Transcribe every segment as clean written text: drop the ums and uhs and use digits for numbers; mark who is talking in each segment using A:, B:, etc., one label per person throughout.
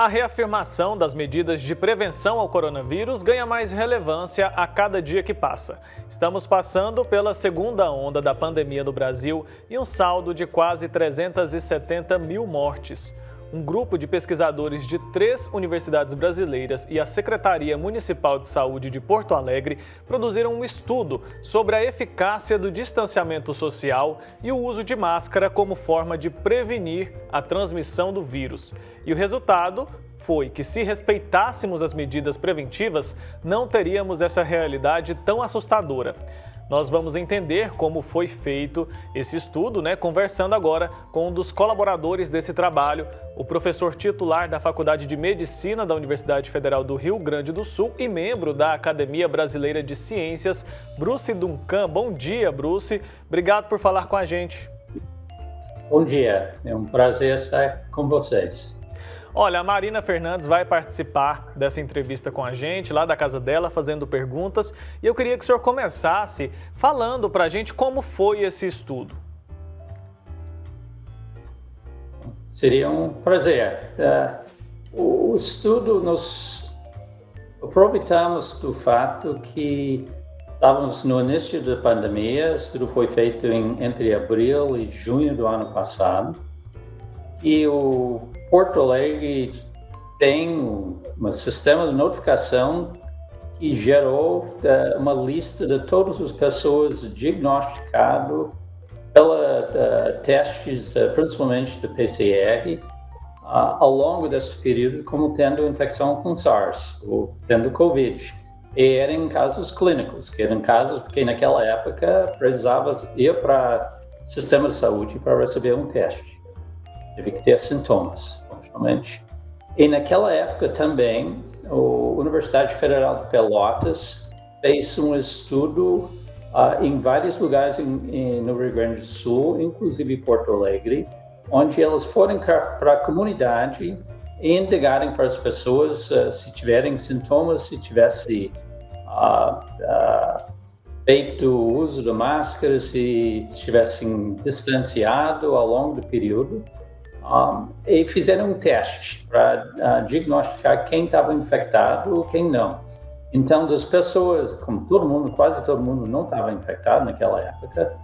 A: A reafirmação das medidas de prevenção ao coronavírus ganha mais relevância a cada dia que passa. Estamos passando pela segunda onda da pandemia no Brasil e um saldo de quase 370 mil mortes. Um grupo de pesquisadores de 3 universidades brasileiras e a Secretaria Municipal de Saúde de Porto Alegre produziram um estudo sobre a eficácia do distanciamento social e o uso de máscara como forma de prevenir a transmissão do vírus. E o resultado foi que, se respeitássemos as medidas preventivas, não teríamos essa realidade tão assustadora. Nós vamos entender como foi feito esse estudo, conversando agora com um dos colaboradores desse trabalho, o professor titular da Faculdade de Medicina da Universidade Federal do Rio Grande do Sul e membro da Academia Brasileira de Ciências, Bruce Duncan. Bom dia, Bruce. Obrigado por falar com a gente.
B: Bom dia, é um prazer estar com vocês.
A: Olha, a Marina Fernandes vai participar dessa entrevista com a gente, lá da casa dela, fazendo perguntas. E eu queria que o senhor começasse falando para a gente como foi esse estudo.
B: Seria um prazer. O estudo, nós aproveitamos do fato que estávamos no início da pandemia. O estudo foi feito entre abril e junho do ano passado. E o Porto Alegre tem um sistema de notificação que gerou uma lista de todas as pessoas diagnosticadas pela testes, principalmente de PCR, ao longo deste período, como tendo infecção com SARS ou tendo Covid. E eram casos clínicos, que eram casos porque naquela época precisava ir para o sistema de saúde para receber um teste. Teve que ter sintomas, funcionalmente. E naquela época também, a Universidade Federal de Pelotas fez um estudo em vários lugares no Rio Grande do Sul, inclusive Porto Alegre, onde elas foram para a comunidade e indicarem para as pessoas se tiverem sintomas, se tivesse feito o uso de máscara, se estivessem distanciado ao longo do período. E fizeram um teste para diagnosticar quem estava infectado ou quem não. Então, das pessoas, como todo mundo, quase todo mundo não estava infectado naquela época,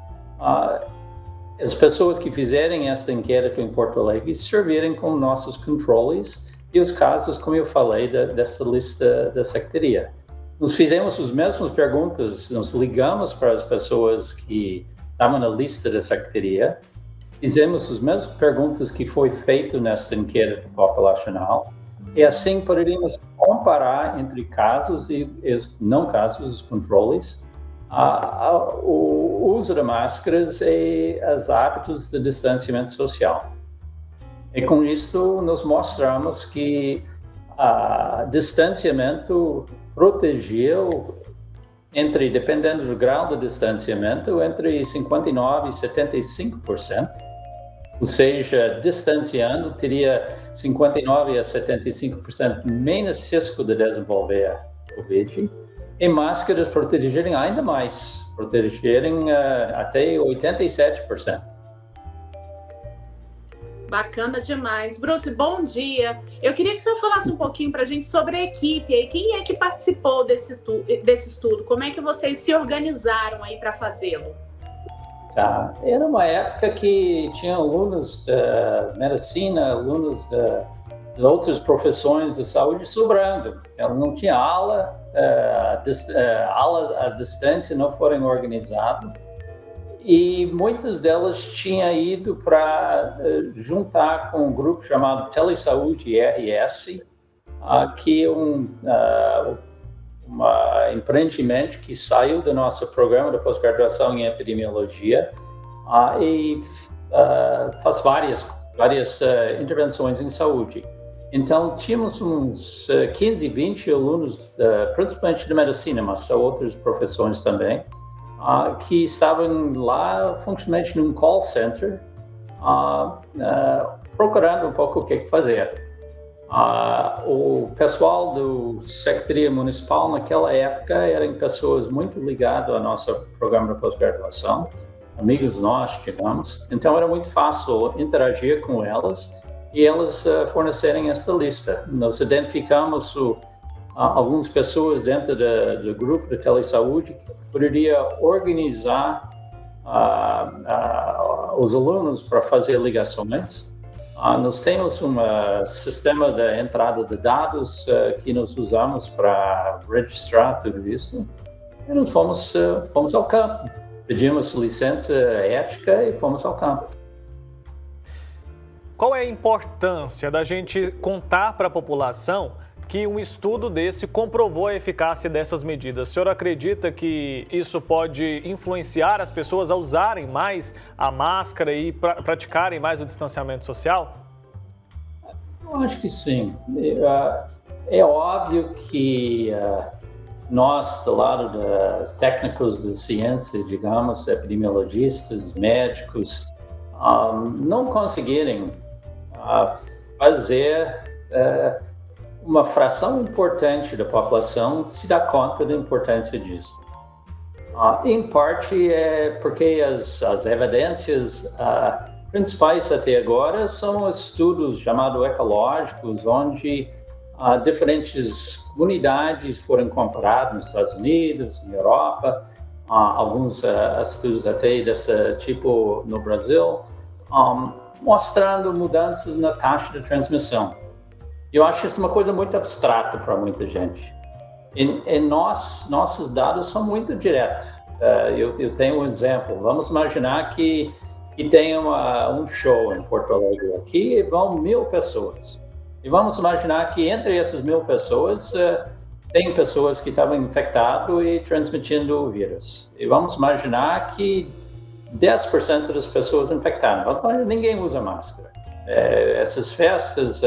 B: as pessoas que fizerem esta inquérito em Porto Alegre serviram como nossos controles e os casos, como eu falei, dessa lista da Secretaria. Nós fizemos as mesmas perguntas, nós ligamos para as pessoas que estavam na lista da Secretaria, fizemos as mesmas perguntas que foi feito nesta inquérito populacional e assim poderíamos comparar entre casos e não casos, os controles, o uso de máscaras e os hábitos de distanciamento social. E com isto nós mostramos que distanciamento protegeu dependendo do grau de distanciamento, entre 59% e 75%. Ou seja, distanciando, teria 59% a 75% menos risco de desenvolver Covid. E máscaras protegerem ainda mais, protegerem até 87%.
C: Bacana demais. Bruce, bom dia. Eu queria que o senhor falasse um pouquinho para a gente sobre a equipe. E quem é que participou desse estudo? Como é que vocês se organizaram aí para fazê-lo?
B: Tá. Era uma época que tinha alunos da medicina, alunos de outras profissões de saúde sobrando. Elas não tinham aula, aulas à distância não foram organizadas. E muitas delas tinham ido para juntar com um grupo chamado Telesaúde RS, que é um empreendimento que saiu do nosso programa de pós-graduação em epidemiologia e faz várias intervenções em saúde. Então, tínhamos uns 15, 20 alunos, principalmente de medicina, mas de outras profissões também, que estavam lá, funcionalmente, num call center, procurando um pouco o que fazer. O pessoal do Secretaria Municipal, naquela época, eram pessoas muito ligadas ao nosso programa de pós-graduação, amigos nossos, digamos. Então, era muito fácil interagir com elas e elas fornecerem essa lista. Nós identificamos algumas pessoas dentro do grupo de telesaúde que poderia organizar os alunos para fazer ligações. Nós temos um sistema de entrada de dados que nós usamos para registrar tudo isso. E nós fomos ao campo, pedimos licença ética e fomos ao campo.
A: Qual é a importância da gente contar para a população que um estudo desse comprovou a eficácia dessas medidas? O senhor acredita que isso pode influenciar as pessoas a usarem mais a máscara e praticarem mais o distanciamento social?
B: Eu acho que sim. É óbvio que nós, do lado dos técnicos de ciência, digamos, epidemiologistas, médicos, não conseguirem fazer uma fração importante da população se dá conta da importância disso. Em parte é porque as evidências principais até agora são estudos chamados ecológicos, onde diferentes comunidades foram comparadas nos Estados Unidos, na Europa, alguns estudos até desse tipo no Brasil, mostrando mudanças na taxa de transmissão. Eu acho isso uma coisa muito abstrata para muita gente. E nossos dados são muito diretos. Eu tenho um exemplo. Vamos imaginar que tem um show em Porto Alegre aqui e vão 1.000 pessoas. E vamos imaginar que entre essas 1.000 pessoas tem pessoas que estavam infectadas e transmitindo o vírus. E vamos imaginar que 10% das pessoas infectadas. Ninguém usa máscara. Essas festas,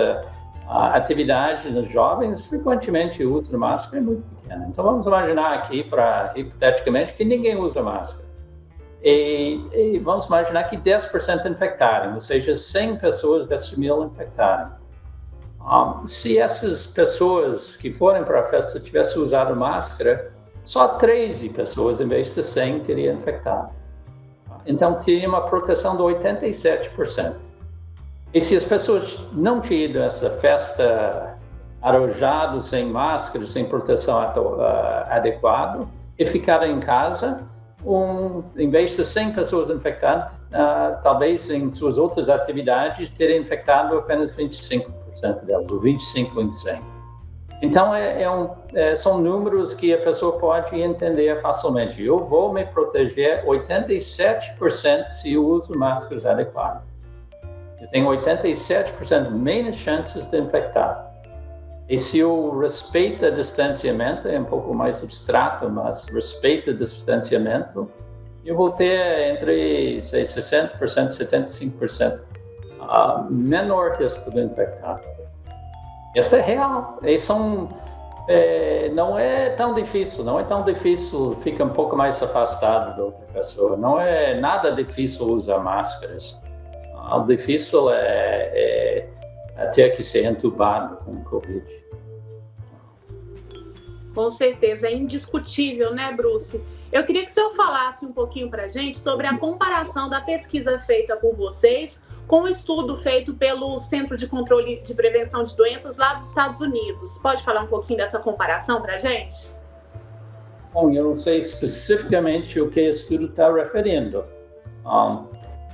B: a atividade dos jovens frequentemente usa máscara é muito pequena. Então vamos imaginar aqui, hipoteticamente, que ninguém usa máscara. E vamos imaginar que 10% infectarem, ou seja, 100 pessoas dessas 1.000 infectarem. Se essas pessoas que forem para a festa tivessem usado máscara, só 13 pessoas, em vez de 100, teriam infectado. Então teria uma proteção de 87%. E se as pessoas não tinham ido a essa festa arrojados, sem máscara, sem proteção adequada, e ficaram em casa, em vez de 100 pessoas infectadas, talvez em suas outras atividades teriam infectado apenas 25% delas, ou 25 em 100. Então, são números que a pessoa pode entender facilmente. Eu vou me proteger 87% se eu uso máscaras adequadas. Eu tenho 87% menos chances de infectar. E se eu respeito o distanciamento, é um pouco mais abstrato, mas respeito o distanciamento, eu vou ter entre 60% e 75% menor risco de infectar. Isso é real. Não é tão difícil, fica um pouco mais afastado da outra pessoa. Não é nada difícil usar máscaras. O difícil é ter que ser entubado com Covid.
C: Com certeza, é indiscutível, né, Bruce? Eu queria que o senhor falasse um pouquinho para a gente sobre a comparação da pesquisa feita por vocês com o estudo feito pelo Centro de Controle de Prevenção de Doenças lá dos Estados Unidos. Pode falar um pouquinho dessa comparação para a gente?
B: Bom, eu não sei especificamente o que o estudo está referindo.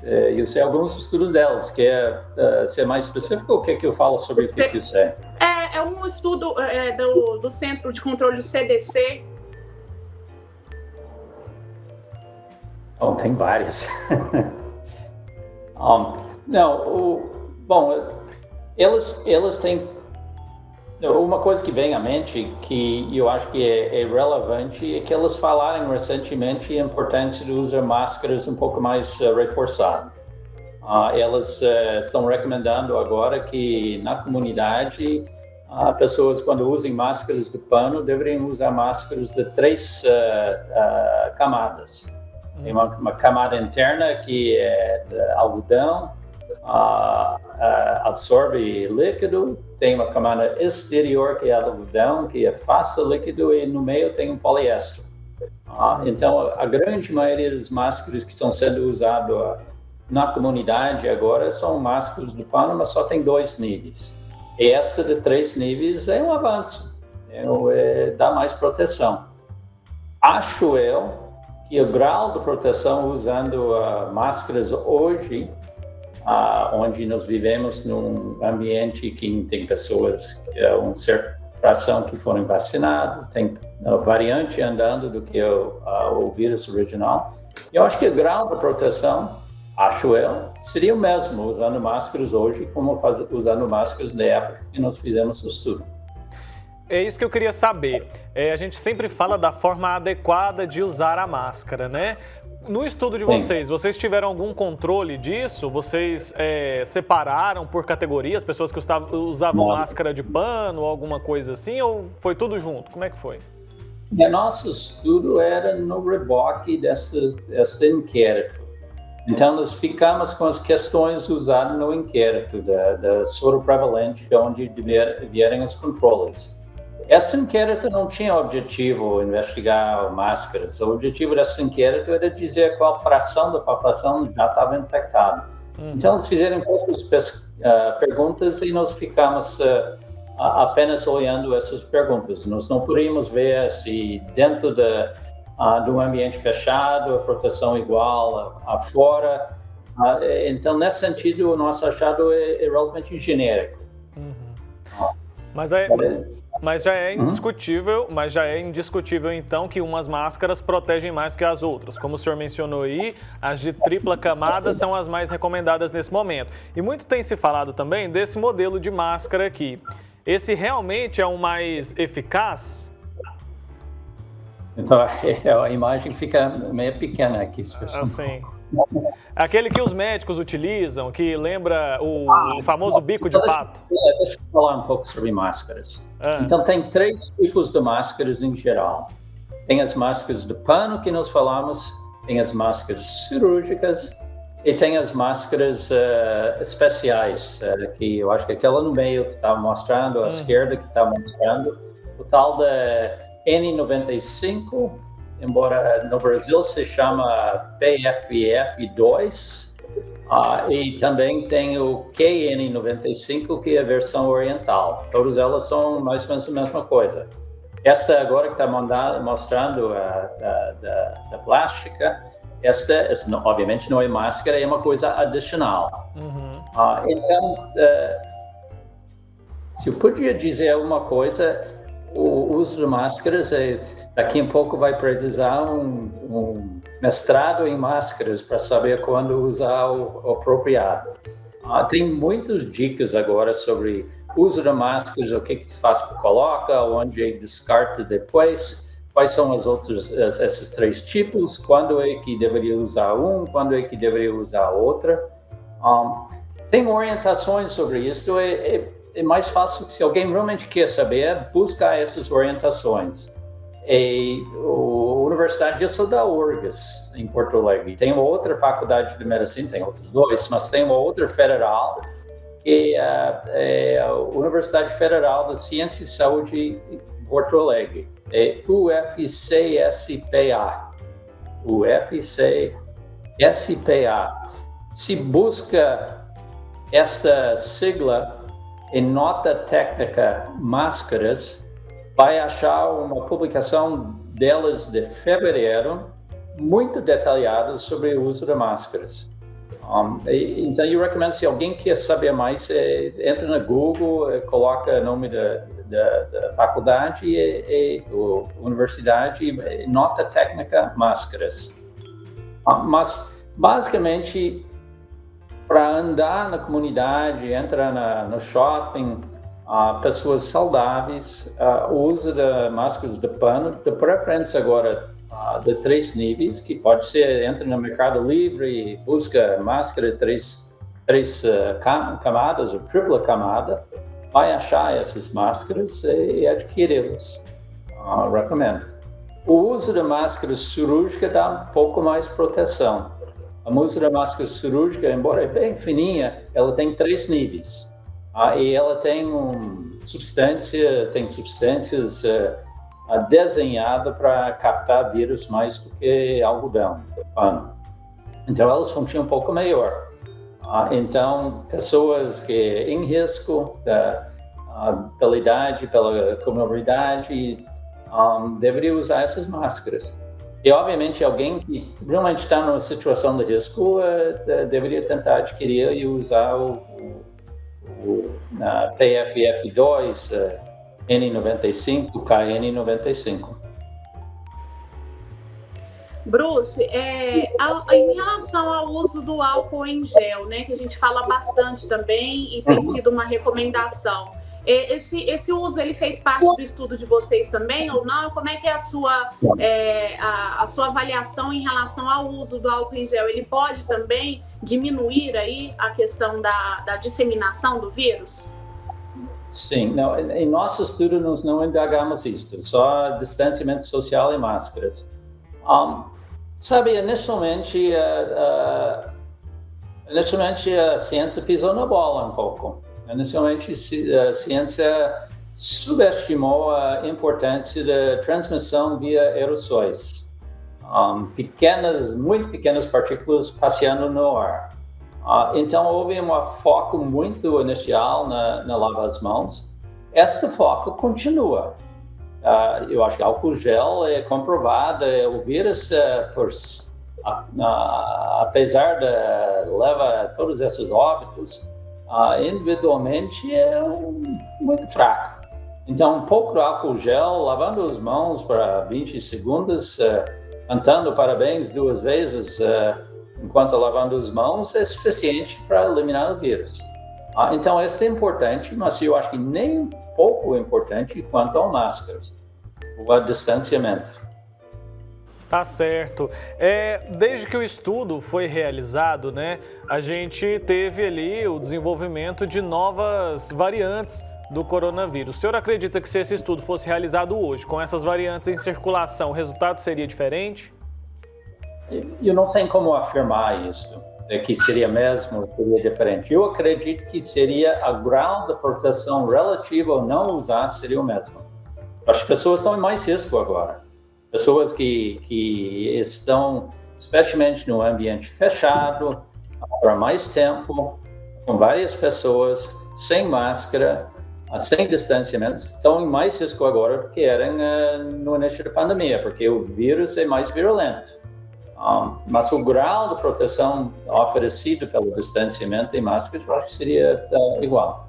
B: Eu sei alguns estudos delas. Quer ser mais específico ou quer que eu falo sobre o que eu sei?
C: É um estudo do Centro de Controle do CDC.
B: Tem várias. Eles têm uma coisa que vem à mente que eu acho que é relevante é que eles falaram recentemente a importância de usar máscaras um pouco mais reforçado. Eles estão recomendando agora que na comunidade pessoas quando usem máscaras de pano deveriam usar máscaras de 3 camadas. Tem uma camada interna que é de algodão, absorve líquido, tem uma camada exterior que é algodão, que afasta líquido, e no meio tem um poliéster. Então, a grande maioria das máscaras que estão sendo usadas na comunidade agora são máscaras de pano, mas só tem 2 níveis. E esta de 3 níveis é um avanço, dá mais proteção. Acho eu que o grau de proteção usando máscaras hoje, onde nós vivemos num ambiente que tem pessoas, uma certa fração que foram vacinadas, tem variante andando do que o vírus original. Eu acho que o grau de proteção, acho eu, seria o mesmo usando máscaras hoje como usando máscaras na época que nós fizemos o estudo.
A: É isso que eu queria saber. A gente sempre fala da forma adequada de usar a máscara, né? No estudo de vocês tiveram algum controle disso? Vocês separaram por categorias, pessoas que usavam máscara de pano ou alguma coisa assim, ou foi tudo junto? Como é que foi?
B: O nosso estudo era no reboque deste inquérito. Então, nós ficamos com as questões usadas no inquérito da soroprevalente, onde vieram os controles. Esse inquérito não tinha objetivo investigar máscaras. O objetivo desse inquérito era dizer qual fração da população já estava infectada. Então, eles fizeram poucas perguntas e nós ficamos apenas olhando essas perguntas. Nós não podíamos ver se dentro de um ambiente fechado a proteção igual a fora. Então, nesse sentido, o nosso achado é relativamente genérico.
A: Mas já é indiscutível então que umas máscaras protegem mais que as outras. Como o senhor mencionou aí, as de tripla camada são as mais recomendadas nesse momento. E muito tem se falado também desse modelo de máscara aqui. Esse realmente é o mais eficaz?
B: Então, a imagem fica meio pequena aqui.
A: Assim. Aquele que os médicos utilizam, que lembra o famoso bico de pato.
B: Deixa eu falar um pouco sobre máscaras. Então, tem 3 tipos de máscaras em geral. Tem as máscaras de pano que nós falamos, tem as máscaras cirúrgicas e tem as máscaras especiais, que eu acho que aquela no meio que estava mostrando, à esquerda que está mostrando, o tal da N95, embora no Brasil se chama PFF2, e também tem o KN95, que é a versão oriental. Todas elas são mais ou menos a mesma coisa. Esta agora que está mostrando da plástica, esta obviamente não é máscara, é uma coisa adicional. Então, se eu podia dizer alguma coisa, o uso de máscaras, daqui a pouco vai precisar um mestrado em máscaras para saber quando usar o apropriado. Tem muitas dicas agora sobre uso de máscaras, o que faz que coloca, onde descarta depois, quais são esses 3 tipos, quando é que deveria usar quando é que deveria usar outra. Tem orientações sobre isso, é mais fácil, se alguém realmente quer saber, buscar essas orientações. E a Universidade da URGS, em Porto Alegre. Tem uma outra faculdade de medicina, tem outros 2, mas tem uma outra federal, que é a Universidade Federal de Ciência e Saúde em Porto Alegre. É UFCSPA. UFCSPA. Se busca esta sigla em nota técnica máscaras, vai achar uma publicação delas de fevereiro, muito detalhada sobre o uso de máscaras. Então, eu recomendo, se alguém quer saber mais, entra no Google, coloca o nome da faculdade e universidade, nota técnica máscaras. Mas, basicamente, para andar na comunidade, entrar no shopping, pessoas saudáveis, o uso de máscaras de pano, de preferência agora de 3 níveis, que pode ser, entra no Mercado Livre e busca máscara de 3 camadas ou tripla camada, vai achar essas máscaras e adquiri-las. Recomendo. O uso de máscara cirúrgica dá um pouco mais proteção. A uso da máscara cirúrgica, embora é bem fininha, ela tem 3 níveis. E ela tem substâncias desenhadas para captar vírus mais do que algodão, pano. Então, elas funcionam um pouco melhor. Então, pessoas que em risco pela idade, pela comorbidade, deveriam usar essas máscaras. E, obviamente, alguém que realmente está numa situação de risco deveria tentar adquirir e usar o PFF2, N95, KN95.
C: Bruce, em relação ao uso do álcool em gel, né, que a gente fala bastante também e tem sido uma recomendação, esse uso ele fez parte do estudo de vocês também ou não? Como é que é a sua avaliação em relação ao uso do álcool em gel? Ele pode também diminuir aí a questão da disseminação do vírus?
B: Sim, não, em nosso estudo nós não indagamos isso, só distanciamento social e máscaras. Sabe, inicialmente a ciência pisou na bola um pouco. Inicialmente a ciência subestimou a importância da transmissão via aerossóis, muito pequenas partículas passeando no ar. Então houve um foco muito inicial na lavar as mãos. Este foco continua. Eu acho que álcool gel é comprovado, o vírus, apesar de levar todos esses óbitos, individualmente é muito fraco. Então, um pouco de álcool gel, lavando as mãos para 20 segundos, cantando parabéns 2 vezes enquanto lavando as mãos, é suficiente para eliminar o vírus. Então, isso é importante, mas eu acho que nem pouco importante quanto ao máscaras, o distanciamento.
A: Tá certo. Desde que o estudo foi realizado, né, a gente teve ali o desenvolvimento de novas variantes do coronavírus. O senhor acredita que se esse estudo fosse realizado hoje, com essas variantes em circulação, o resultado seria diferente?
B: Eu não tenho como afirmar isso, que seria mesmo, seria diferente. Eu acredito que seria a grau de proteção relativa ou não usar seria o mesmo. As pessoas estão em mais risco agora. Pessoas que estão, especialmente no ambiente fechado, por mais tempo, com várias pessoas, sem máscara, sem distanciamento, estão em mais risco agora do que eram no início da pandemia, porque o vírus é mais virulento. Mas o grau de proteção oferecido pelo distanciamento e máscaras, eu acho que seria igual.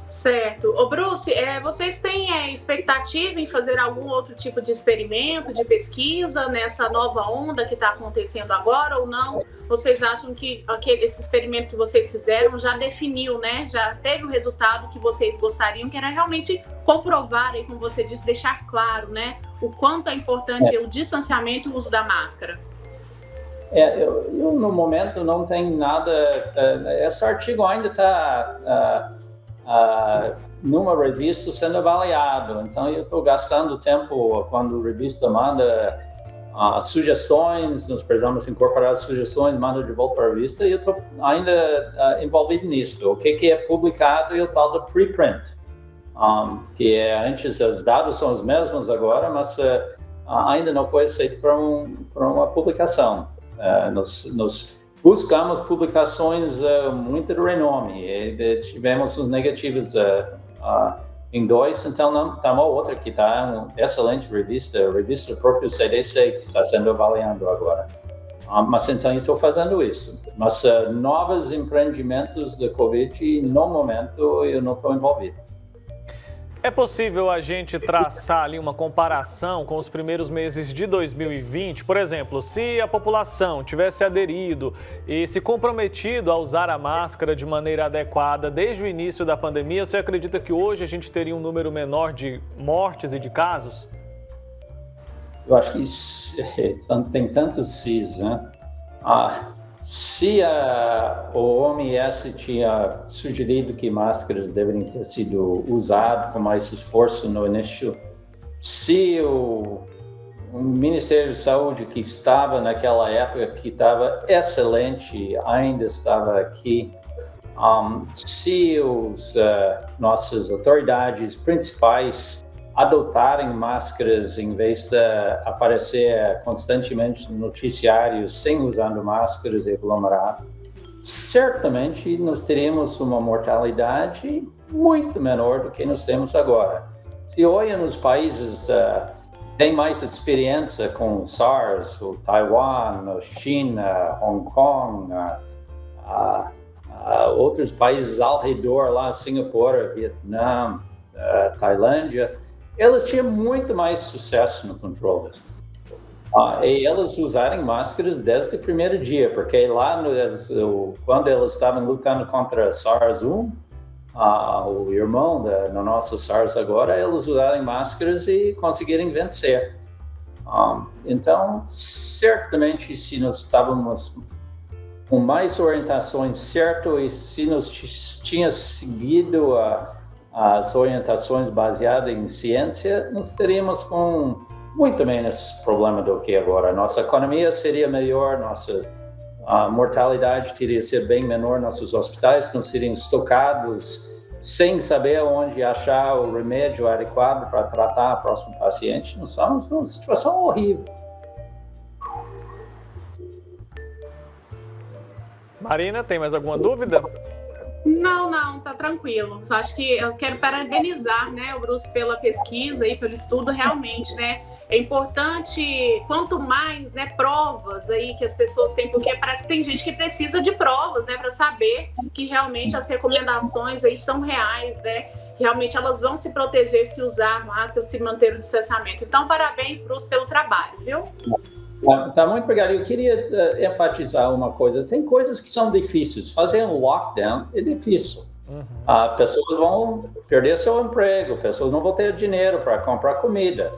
C: Certo. Ô Bruce, vocês têm expectativa em fazer algum outro tipo de experimento, de pesquisa nessa nova onda que está acontecendo agora ou não? Vocês acham que esse experimento que vocês fizeram já definiu, né? Já teve o resultado que vocês gostariam, que era realmente comprovar, aí, como você disse, deixar claro, né? O quanto é importante o distanciamento e o uso da máscara.
B: Eu no momento não tenho nada. Esse artigo ainda está numa revista sendo avaliado, então eu estou gastando tempo quando a revista manda sugestões, nós precisamos incorporar as sugestões, manda de volta para a revista, e eu estou ainda envolvido nisso. O que é publicado é o tal de preprint, que antes os dados são os mesmos agora, mas ainda não foi aceito para uma publicação. Nós buscamos publicações muito de renome, e tivemos os negativos em 2, então não está uma outra que está uma excelente revista, a revista do próprio CDC, que está sendo avaliando agora. Mas então eu estou fazendo isso. Mas novos empreendimentos de Covid, no momento, eu não estou envolvido.
A: É possível a gente traçar ali uma comparação com os primeiros meses de 2020? Por exemplo, se a população tivesse aderido e se comprometido a usar a máscara de maneira adequada desde o início da pandemia, você acredita que hoje a gente teria um número menor de mortes e de casos?
B: Eu acho que tem tantos sis, né? Se o OMS tinha sugerido que máscaras deveriam ter sido usadas com mais esforço no início, se o Ministério da Saúde, que estava naquela época, que estava excelente, ainda estava aqui, se nossas autoridades principais adotarem máscaras em vez de aparecer constantemente no noticiário sem usando máscaras e aglomerado, certamente nós teríamos uma mortalidade muito menor do que nós temos agora. Se olha nos países tem mais experiência com SARS, o Taiwan, a China, Hong Kong, outros países ao redor, lá Singapura, Vietnã, Tailândia, eles tinham muito mais sucesso no controle. E eles usarem máscaras desde o primeiro dia, porque lá quando eles estavam lutando contra SARS-1, o irmão da nossa SARS agora, eles usaram máscaras e conseguiram vencer. Então, certamente, se nós estávamos com mais orientações certas e se nós tínhamos seguido as orientações baseadas em ciência, nós teríamos com muito menos problema do que agora. Nossa economia seria melhor, nossa mortalidade teria sido bem menor, nossos hospitais não seriam estocados sem saber onde achar o remédio adequado para tratar o próximo paciente. Nós estamos numa situação horrível.
A: Marina, tem mais alguma dúvida?
C: Não, tá tranquilo. Acho que eu quero parabenizar, né, o Bruce pela pesquisa e pelo estudo, realmente, né? É importante, quanto mais, né, provas aí que as pessoas têm, porque parece que tem gente que precisa de provas, né, para saber que realmente as recomendações aí são reais, né? Realmente elas vão se proteger se usar máscara, se manter o distanciamento. Então, parabéns, Bruce, pelo trabalho, viu?
B: Tá, muito obrigado. Eu queria enfatizar uma coisa. Tem coisas que são difíceis. Fazer um lockdown é difícil. Pessoas vão perder seu emprego, pessoas não vão ter dinheiro para comprar comida.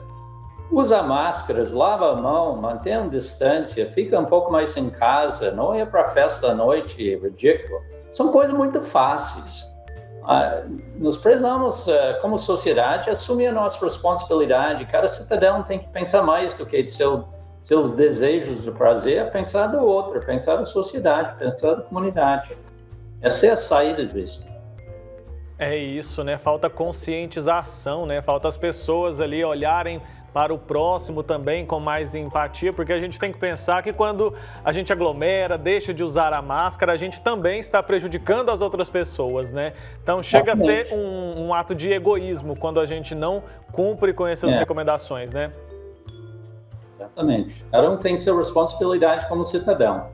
B: Usa máscaras, lava a mão, mantenha distância, fica um pouco mais em casa, não ia para festa à noite, é ridículo. São coisas muito fáceis. Nós precisamos, como sociedade, assumir a nossa responsabilidade. Cada cidadão tem que pensar mais do que de seus desejos de prazer, pensar do outro, pensar da sociedade, pensar da comunidade. Essa é a saída disso.
A: É isso, né? Falta conscientização, né? Falta as pessoas ali olharem para o próximo também com mais empatia, porque a gente tem que pensar que quando a gente aglomera, deixa de usar a máscara, a gente também está prejudicando as outras pessoas, né? Então chega a ser um ato de egoísmo quando a gente não cumpre com essas recomendações, né?
B: Exatamente. Cada um tem sua responsabilidade como cidadão.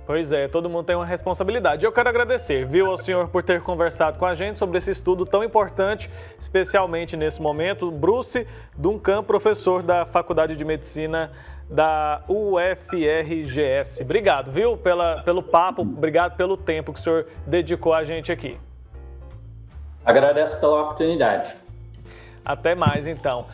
A: Pois é, todo mundo tem uma responsabilidade. Eu quero agradecer, viu, ao senhor por ter conversado com a gente sobre esse estudo tão importante, especialmente nesse momento. Bruce Duncan, professor da Faculdade de Medicina da UFRGS. Obrigado, viu, pelo papo, obrigado pelo tempo que o senhor dedicou a gente aqui.
B: Agradeço pela oportunidade.
A: Até mais, então.